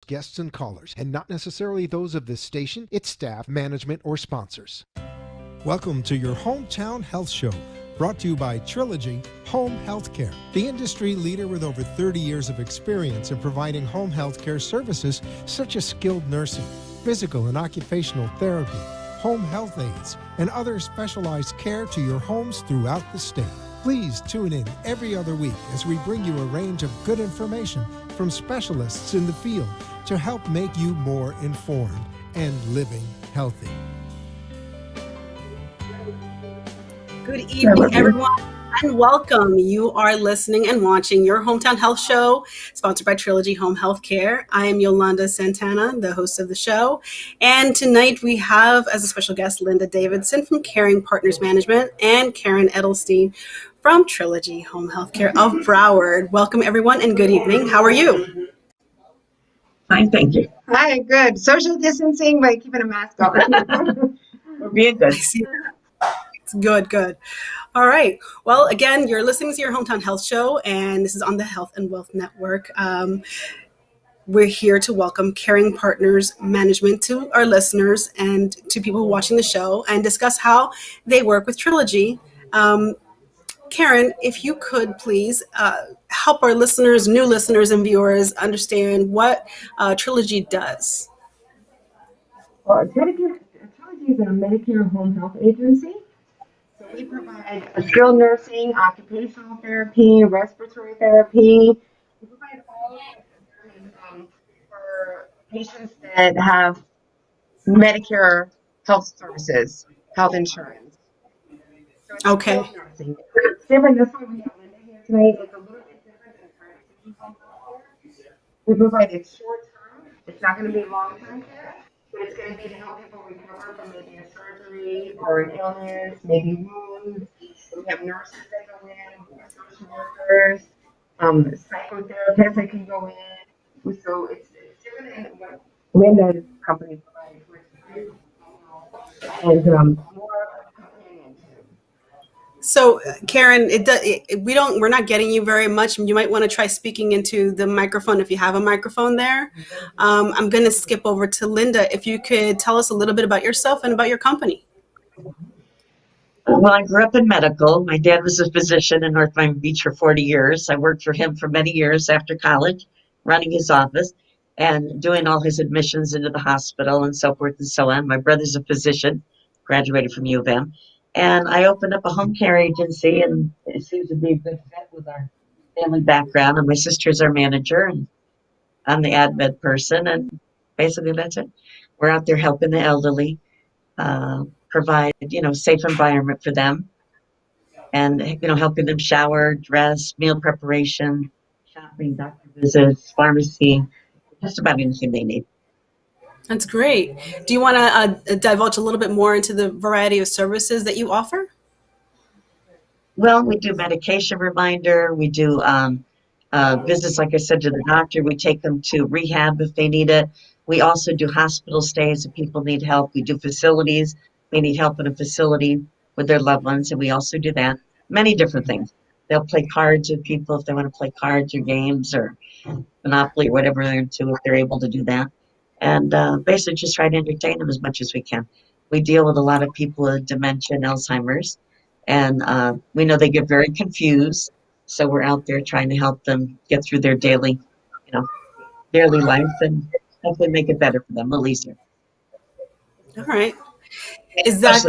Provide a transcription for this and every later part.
guests and callers, and not necessarily those of this station, its staff, management, or sponsors. Welcome to your Hometown Health Show, brought to you by Triology Home Healthcare, the industry leader with over 30 years of experience in providing home healthcare services such as skilled nursing, physical and occupational therapy, home health aides, and other specialized care to your homes throughout the state. Please tune in every other week as we bring you a range of good information from specialists in the field to help make you more informed and living healthy. Good evening, everyone, and welcome. You are listening and watching your Hometown Health Show, sponsored by Triology Home Healthcare. I am Yolanda Santana, the host of the show. And tonight we have as a special guest Linda Davidson from Caring Partners Management and Karen Edelstein from Triology Home Healthcare of Broward. Welcome, everyone, and good evening. How are you? Fine, thank you. Hi, good. Social distancing by keeping a mask on. We're being good. I see. Good. All right. Well, again, you're listening to your Hometown Health Show, and this is on the Health and Wealth Network. We're here to welcome Caring Partners Management to our listeners and to people watching the show and discuss how they work with Triology. Karen, if you could please help our listeners, new listeners and viewers understand what Triology does. Well, Triology is a Medicare home health agency. So we provide skilled nursing, occupational therapy, respiratory therapy. We provide all therapies for patients that have Medicare health services, health insurance. So it's Okay. skilled nursing. It's different. That's why we have Linda here tonight. It's a little bit different than practicing home health care. We provide it short term. It's not going to be long term care. But it's going to be to help people recover from maybe a surgery or an illness, maybe wounds. We have nurses that go in, social workers, psychotherapists that can go in. So it's different than what Linda's company provides, which is more companionship. So, Karen, we're not getting you very much. You might want to try speaking into the microphone if you have a microphone there. I'm going to skip over to Linda. If you could tell us a little bit about yourself and about your company. Well, I grew up in medical. My dad was a physician in North Miami Beach for 40 years. I worked for him for many years after college, running his office and doing all his admissions into the hospital and so forth and so on. My brother's a physician, graduated from U of M. And I opened up a home care agency, and it seems to be a good fit with our family background. And my sister's our manager, and I'm the admin person, and basically that's it. We're out there helping the elderly, provide, safe environment for them, and, helping them shower, dress, meal preparation, shopping, doctor visits, pharmacy, just about anything they need. That's great. Do you want to divulge a little bit more into the variety of services that you offer? Well, we do medication reminder. We do visits, like I said, to the doctor. We take them to rehab if they need it. We also do hospital stays if people need help. We do facilities. They need help in a facility with their loved ones, and we also do that. Many different things. They'll play cards with people if they want to play cards or games or Monopoly or whatever they're into, if they're able to do that. And basically just try to entertain them as much as we can. We deal with a lot of people with dementia and Alzheimer's, and we know they get very confused. So we're out there trying to help them get through their daily life and hopefully make it better for them, a little easier. All right. Is that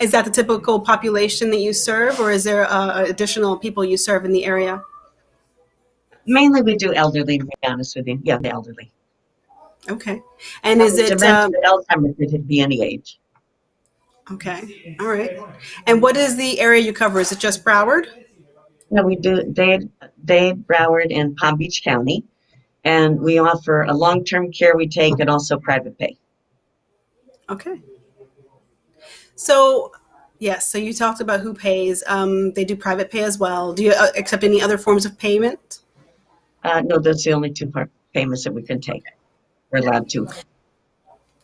the typical population that you serve, or is there additional people you serve in the area? Mainly we do elderly, to be honest with you. Yeah, the elderly. Okay. And is it dementia, Alzheimer's, it could be any age. Okay. All right. And what is the area you cover? Is it just Broward? No, we do Dade, Broward, and Palm Beach County. And we offer a long-term care we take and also private pay. Okay. So, yes, so you talked about who pays. They do private pay as well. Do you accept any other forms of payment? No, that's the only two payments that we can take. We're allowed to.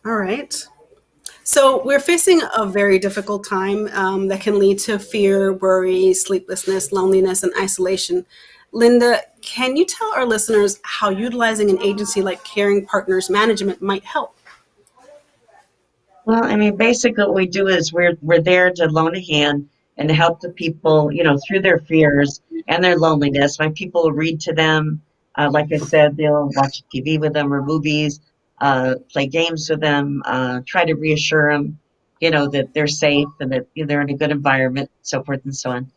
All right. So we're facing a very difficult time that can lead to fear, worry, sleeplessness, loneliness, and isolation. Linda, can you tell our listeners how utilizing an agency like Caring Partners Management might help? Well, I mean, basically what we do is we're there to loan a hand and to help the people, through their fears and their loneliness. My people will read to them. Like I said, they'll watch TV with them or movies, play games with them, try to reassure them, that they're safe and that they're in a good environment, so forth and so on.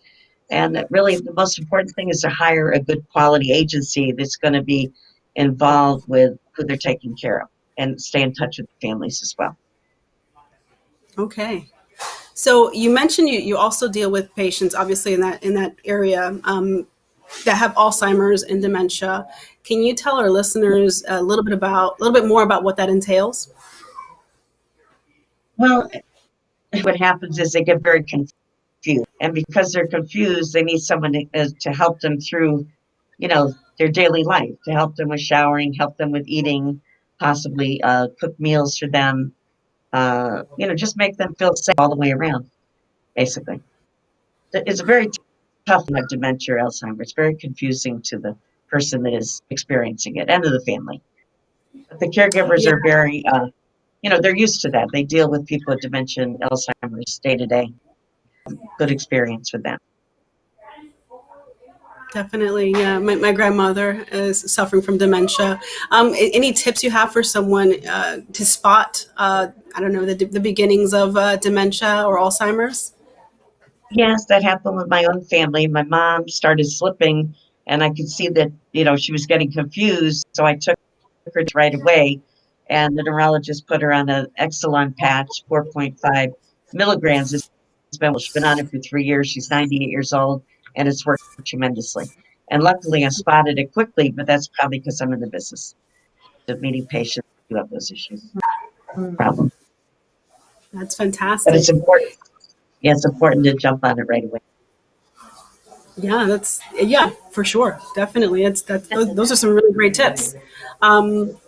And that really the most important thing is to hire a good quality agency that's going to be involved with who they're taking care of and stay in touch with the families as well. Okay. So you mentioned you also deal with patients, obviously in that area that have Alzheimer's and dementia. Can you tell our listeners a little bit more about what that entails? Well, what happens is they get very confused, and because they're confused, they need someone to help them through, their daily life, to help them with showering, help them with eating, possibly cook meals for them, just make them feel safe all the way around, basically. It's a very tough one, dementia or Alzheimer's. It's very confusing to the person that is experiencing it and to the family. But the caregivers Yeah, are very, they're used to that. They deal with people with dementia and Alzheimer's day to day. Good experience with them. definitely. Yeah, my grandmother is suffering from dementia. Any tips you have for someone to spot, I don't know, the beginnings of dementia or Alzheimer's? Yes, that happened with my own family. My mom started slipping, and I could see that, she was getting confused. So I took her right away, and the neurologist put her on an Exelon patch, 4.5 milligrams. She's been on it for 3 years. She's 98 years old, and it's worked tremendously. And luckily, I spotted it quickly, but that's probably because I'm in the business of meeting patients who have those issues, problems. That's But it's fantastic. important. Yeah, it's important to jump on it right away. Yeah, for sure, definitely. Those are some really great tips. Um,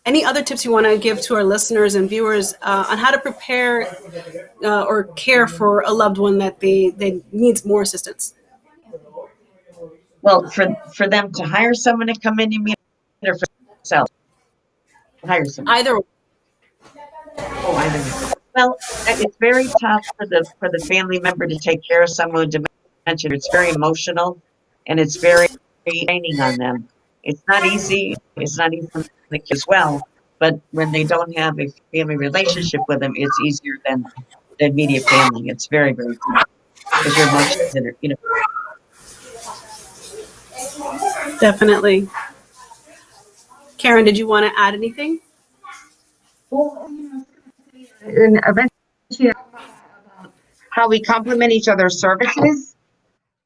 any other tips you want to give to our listeners and viewers on how to prepare or care for a loved one that they needs more assistance? Well, for them to hire someone to come in, you mean, or for themselves to hire someone? Either. Oh, either way. Well, it's very tough for the family member to take care of someone with dementia. It's very emotional, and it's very draining on them. It's not easy. It's not easy for the kids as well. But when they don't have a family relationship with them, it's easier than the immediate family. It's very, very tough because your emotions are, Definitely. Karen, did you want to add anything? Well, and eventually about how we complement each other's services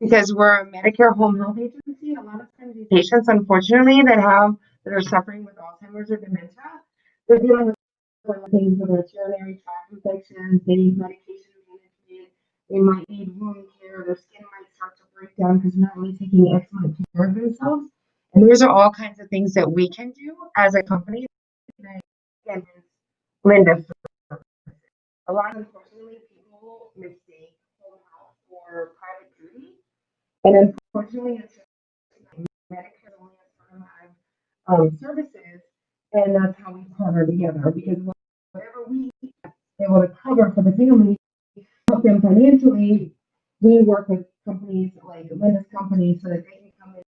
because we're a Medicare home health agency. A lot of times, these patients, unfortunately, that are suffering with Alzheimer's or dementia, they're dealing with things that are urinary tract infections. They need medication management. They might need wound care. Their skin might start to break down because they're not really taking excellent care of themselves. And those are all kinds of things that we can do as a company. That, again, is Linda. A lot, unfortunately, people mistake home health for private duty. And unfortunately, it's just Medicare only has certain amount of services, and that's how we partner together. Because whatever we are able to cover for the family, help them financially, we work with companies like Linda's company so that they can come in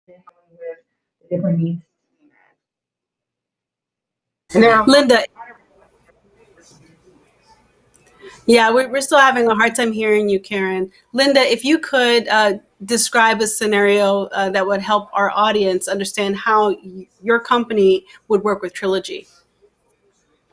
and help them with the different needs to be met. And there are a lot Linda, of yeah, we're still having a hard time hearing you, Karen. Linda, if you could describe a scenario that would help our audience understand how your company would work with Trilogy.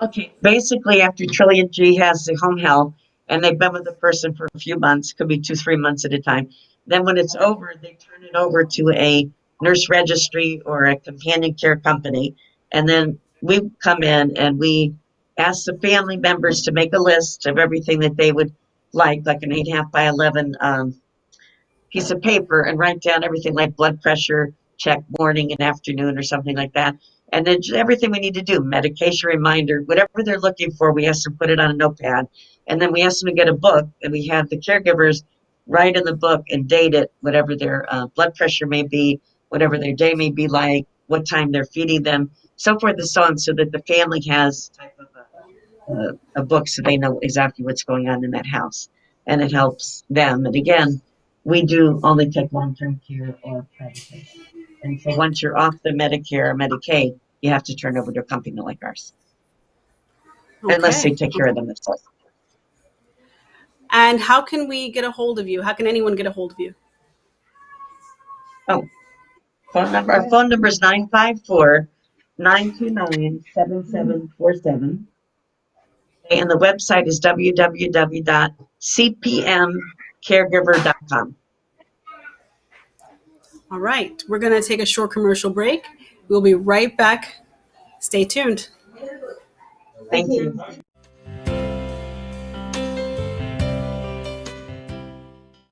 okay, basically after Trilogy has the home health and they've been with the person for a few months, could be 2, 3 months at a time. Then when it's over, they turn it over to a nurse registry or a companion care company. And then we come in and we ask the family members to make a list of everything that they would like an 8.5 by 11 piece of paper and write down everything like blood pressure check morning and afternoon or something like that. And then everything we need to do, medication reminder, whatever they're looking for, we ask them to put it on a notepad. And then we ask them to get a book and we have the caregivers write in the book and date it, whatever their blood pressure may be, whatever their day may be like, what time they're feeding them, so forth and so on, so that the family has type of a book so they know exactly what's going on in that house. And it helps them. And again, we do only take long-term care or private pay. And so once you're off the Medicare or Medicaid, you have to turn over to a company like ours, unless they Okay. take care of them themselves. And how can we get a hold of you? How can anyone get a hold of you? Oh, phone number. Our phone number is 954-929-7747. And the website is www.cpmcaregiver.com. All right. We're going to take a short commercial break. We'll be right back. Stay tuned. Thank you.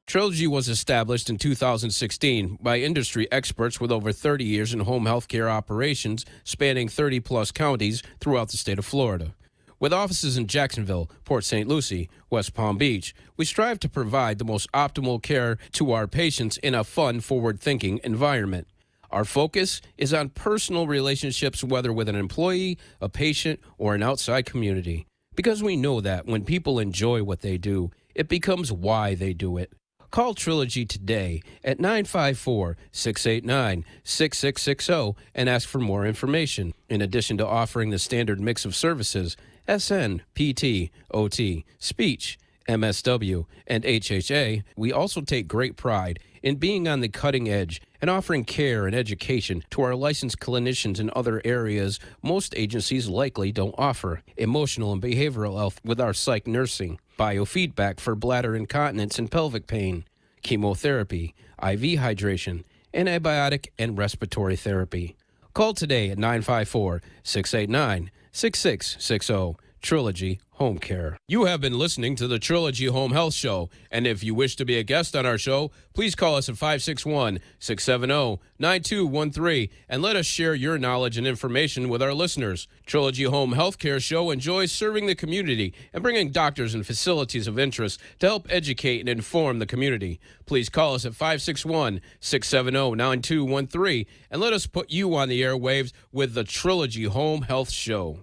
Triology was established in 2016 by industry experts with over 30 years in home health care operations spanning 30-plus counties throughout the state of Florida. With offices in Jacksonville, Port St. Lucie, West Palm Beach, we strive to provide the most optimal care to our patients in a fun, forward-thinking environment. Our focus is on personal relationships, whether with an employee, a patient, or an outside community. Because we know that when people enjoy what they do, it becomes why they do it. Call Triology today at 954-689-6660 and ask for more information. In addition to offering the standard mix of services, SN, PT, OT, speech, MSW, and HHA, we also take great pride in being on the cutting edge and offering care and education to our licensed clinicians in other areas most agencies likely don't offer. Emotional and behavioral health with our psych nursing, biofeedback for bladder incontinence and pelvic pain, chemotherapy, IV hydration, antibiotic and respiratory therapy. Call today at 954-689-6660. Triology Home Care. You have been listening to the Triology Home Health Show, and if you wish to be a guest on our show, please call us at 561-670-9213 and let us share your knowledge and information with our listeners. Triology Home Health Care Show enjoys serving the community and bringing doctors and facilities of interest to help educate and inform the community. Please call us at 561-670-9213 and let us put you on the airwaves with the Triology Home Health Show.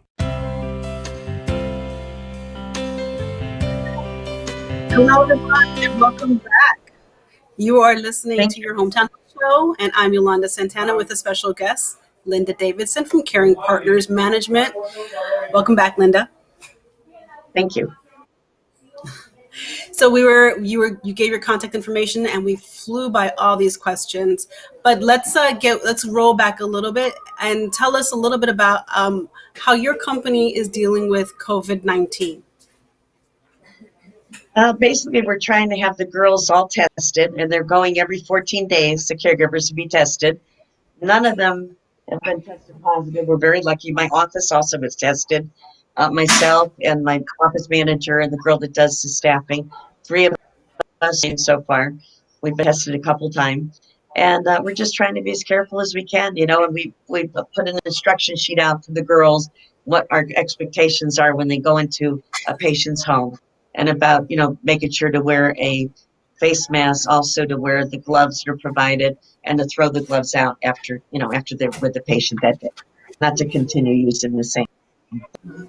Hello, everyone, and welcome back. You are listening to your Hometown Show, and I'm Yolanda Santana with a special guest, Linda Davidson from Caring Partners Management. Welcome back, Linda. Thank you. So you gave your contact information, and we flew by all these questions. But let's roll back a little bit and tell us a little bit about how your company is dealing with COVID-19. Basically, we're trying to have the girls all tested, and they're going every 14 days, the caregivers, to be tested. None of them have been tested positive. We're very lucky. My office also was tested. Myself and my office manager and the girl that does the staffing, 3 of us so far. We've been tested a couple times. And we're just trying to be as careful as we can, and we put an instruction sheet out for the girls, what our expectations are when they go into a patient's home. And about, making sure to wear a face mask, also to wear the gloves that are provided, and to throw the gloves out after they're with the patient that day. Not to continue using the same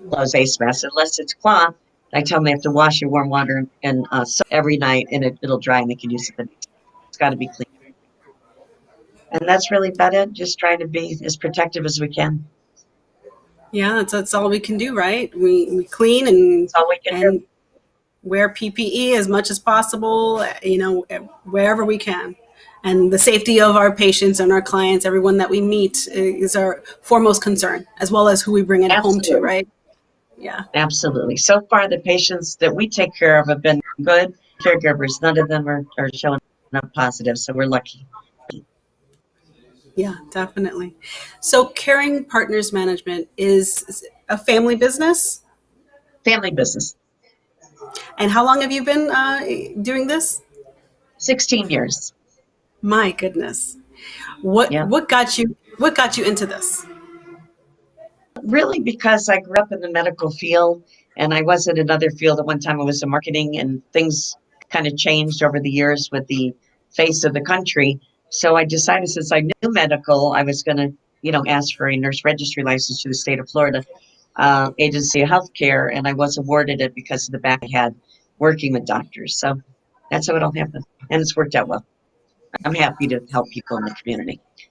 gloves, face mask, unless it's cloth. I tell them they have to wash in warm water and soap every night, and it'll dry, and they can use it the next day. It's got to be clean. And that's really about it. Just trying to be as protective as we can. Yeah, that's all we can do, right? We clean and That's all we can do. Wear PPE as much as possible, wherever we can. And the safety of our patients and our clients, everyone that we meet, is our foremost concern, as well as who we bring it home to, right? Yeah. Absolutely. So far, the patients that we take care of have been good caregivers. None of them are showing up positive, so we're lucky. Yeah, definitely. So Caring Partners Management is a family business? Family business. And how long have you been doing this? 16 years. My goodness. What got you into this? Really, because I grew up in the medical field, and I was in another field at one time. I was in marketing, and things kind of changed over the years with the face of the country. So I decided, since I knew medical, I was going to, ask for a nurse registry license to the state of Florida Agency of Healthcare, and I was awarded it because of the back I had working with doctors. So that's how it all happened, and it's worked out well. I'm happy to help people in the community. It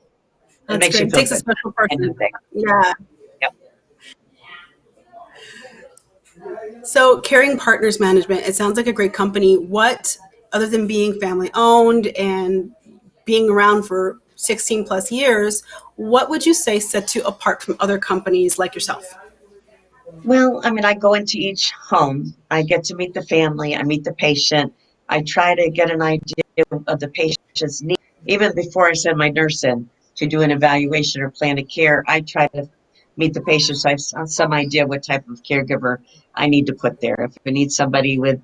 That's makes great. you It feel takes a good. special End person. of the day. Yeah. Yep. So, Caring Partners Management, it sounds like a great company. What, other than being family owned and being around for 16 plus years, what would you say sets you apart from other companies like yourself? Well, I mean, I go into each home. I get to meet the family. I meet the patient. I try to get an idea of the patient's needs. Even before I send my nurse in to do an evaluation or plan of care, I try to meet the patient so I have some idea what type of caregiver I need to put there. If I need somebody with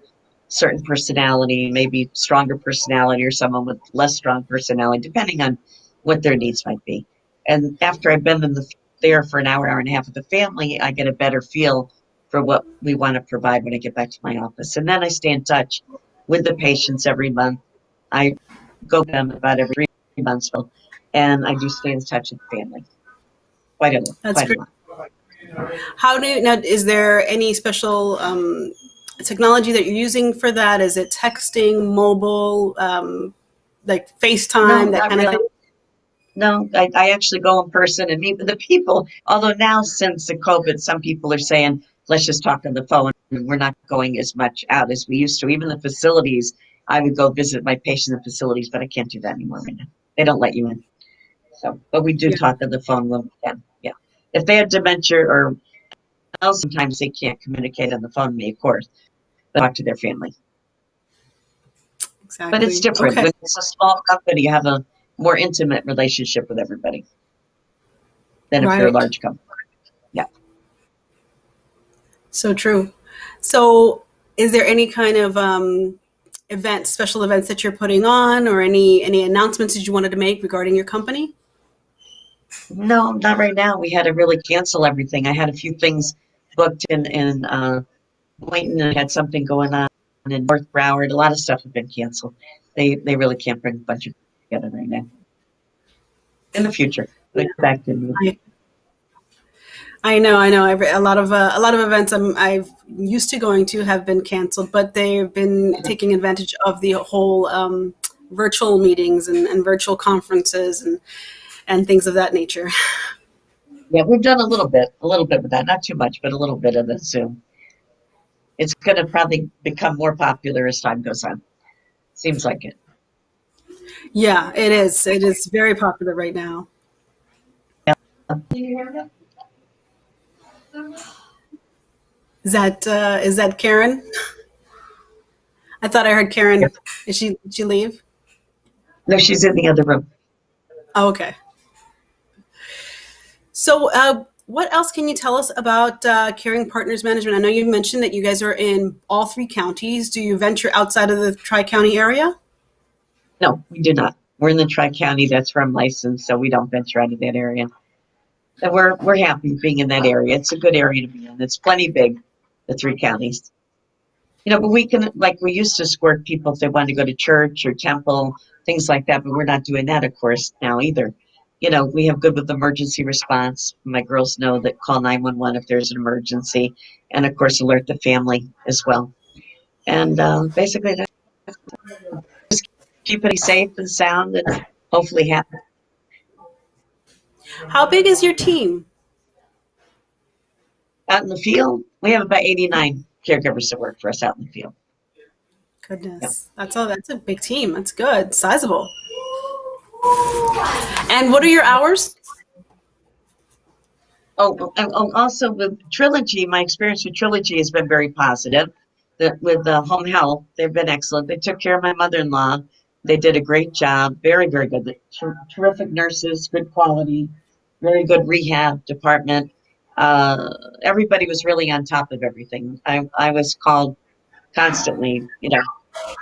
certain personality, maybe stronger personality, or someone with less strong personality, depending on what their needs might be. And after I've been in there for an hour, hour and a half with the family, I get a better feel for what we want to provide when I get back to my office. And then I stay in touch with the patients every month. I go to them about every 3 months, and I do stay in touch with the family That's quite a great. lot. How do you, now, is there any special technology that you're using for that? Is it texting, mobile, like No, FaceTime, that not kind of really. thing? No, I actually go in person and meet with the people. Although now, since the COVID, some people are saying, let's just talk on the phone. And we're not going as much out as we used to. Even the facilities, I would go visit my patients in facilities, but I can't do that anymore right now. They don't let you in. So, but we do Yeah, talk on the phone when we can. Yeah. If they have dementia or else, sometimes they can't communicate on the phone with me, of course, but talk to their family. But it's exactly. different. Okay. When it's a small company, you have a more intimate relationship with everybody than if you're a Right. large company. Yeah. So true. So, is there any kind of events, special events that you're putting on, or any announcements that you wanted to make regarding your company? No, not right now. We had to really cancel everything. I had a few things booked in Boynton, and I had something going on in North Broward. A lot of stuff had been canceled. They really can't bring a bunch of people together right now. In the future, Yeah, they back to me. I, I know, I know. A lot of events I've used to going to have been canceled, but they've been taking advantage of the whole virtual meetings and virtual conferences and things of that nature. Yeah, we've done a little bit with that. Not too much, but a little bit of the Zoom. It's going to probably become more popular as time goes on. Seems like it. Yeah, it is. It is very popular right now. Can you hear me? Is that Karen? I thought I heard Yep. Karen. Did she leave? No, she's in the other room. Oh, okay. So, what else can you tell us about Caring Partners Management? I know you mentioned that you guys are in all three counties. Do you venture outside of the Tri-County area? No, we do not. We're in the Tri-County. That's where I'm licensed, so we don't venture out of that area. And we're happy being in that area. It's a good area to be in. It's plenty big, the 3 counties. But we can, like we used to escort people if they wanted to go to church or temple, things like that, but we're not doing that, of course, now either. We have good with emergency response. My girls know that call 911 if there's an emergency, and of course, alert the family as well. And basically, just keep it safe and sound and hopefully happy. How big is your team? Out in the field, we have about 89 caregivers that work for us out in the field. Yeah. Goodness, that's a big team. That's good, sizable. And what are your hours? And also with Trilogy, my experience with Trilogy has been very positive. With home health, they've been excellent. They took care of my mother-in-law. They did a great job. Very, very good. Terrific nurses, good quality, very good rehab department. Everybody was really on top of everything. I was called constantly,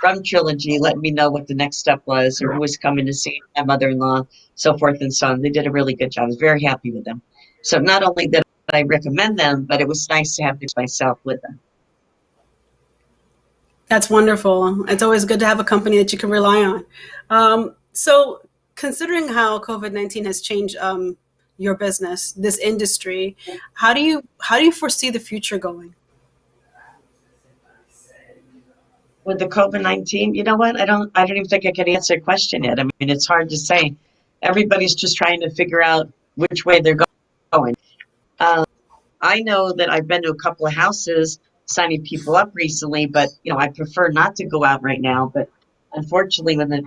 from Trilogy, letting me know what the next step was or who was coming to see my mother-in-law, so forth and so on. They did a really good job. I was very happy with them. So not only did I recommend them, but it was nice to have this myself with them. That's wonderful. It's always good to have a company that you can rely on. So, considering how COVID-19 has changed your business, this industry, how do you foresee the future going? With the COVID-19, you know what? I don't even think I can answer a question yet. I mean, it's hard to say. Everybody's just trying to figure out which way they're going. Um, I know that I've been to a couple of houses signing people up recently, but I prefer not to go out right now. But unfortunately, when the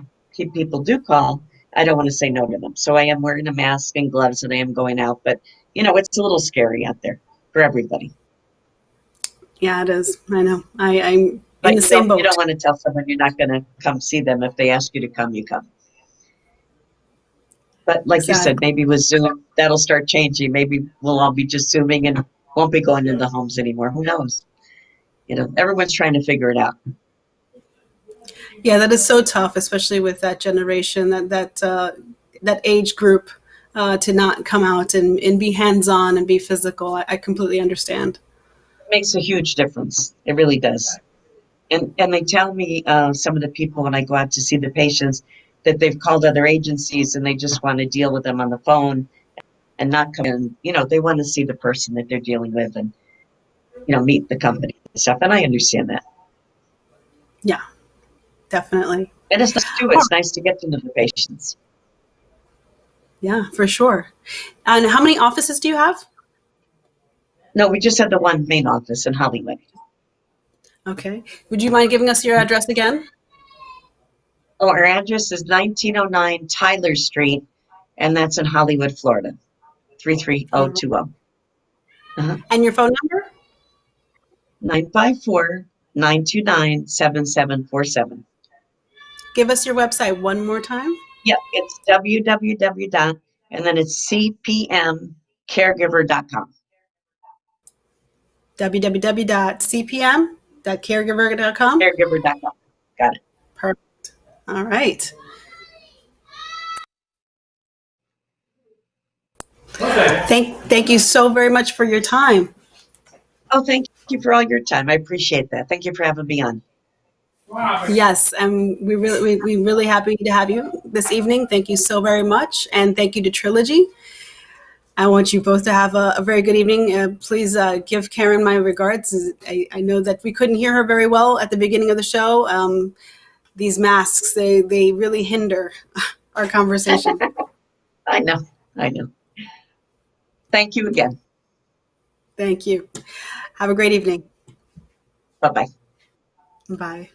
people do call, I don't want to say no to them. So I am wearing a mask and gloves, and I am going out. But it's a little scary out there for everybody. Yeah, it is. I know. I'm in But the same you boat. don't want to tell someone you're not going to come see them. If they ask you to come, you come. But like you said, Exactly. maybe with Zoom, that'll start changing. Maybe we'll all be just Zooming and won't be going into homes anymore. Who knows? Everyone's trying to figure it out. Yeah, that is so tough, especially with that generation, that age group, to not come out and be hands-on and be physical. I completely understand. It makes a huge difference. It really does. And they tell me, some of the people when I go out to see the patients, that they've called other agencies and they just want to deal with them on the phone and not come in. They want to see the person that they're dealing with and meet the company and stuff. And I understand that. Yeah, definitely. And it's nice too. Oh, It's nice to get to know the patients. yeah, for sure. And how many offices do you have? No, we just had the one main office in Hollywood. Okay. Would you mind giving us your address again? Oh, our address is 1909 Tyler Street, and that's in Hollywood, Florida, All right. 33020. Uh-huh. And your phone number? 954-929-7747. Give us your website one more time. Yep, it's www. And then it's cpmcaregiver.com. www.cpm.caregiver.com. Caregiver.com. Got it. Perfect. All right. Thank you so very much for your time. Oh, thank you for all your time. I appreciate that. Thank you for having me on. Yes, and we really happy to have you this evening. Thank you so very much, and thank you to Triology. I want you both to have a very good evening. Please give Karen my regards. I know that we couldn't hear her very well at the beginning of the show. These masks, they really hinder our conversation. I know. Thank you again. Thank you. Have a great evening. Bye-bye. Bye.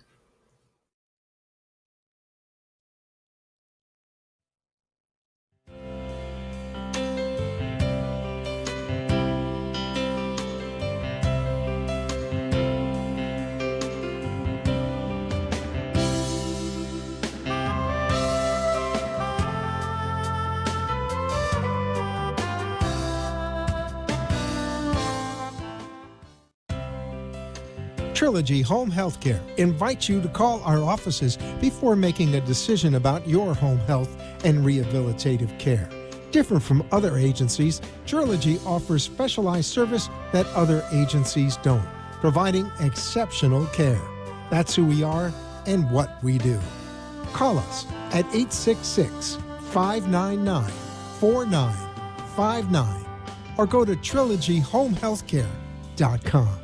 Triology Home Healthcare invites you to call our offices before making a decision about your home health and rehabilitative care. Different from other agencies, Triology offers specialized service that other agencies don't, providing exceptional care. That's who we are and what we do. Call us at 866-599-4959 or go to trilogyhomehealthcare.com.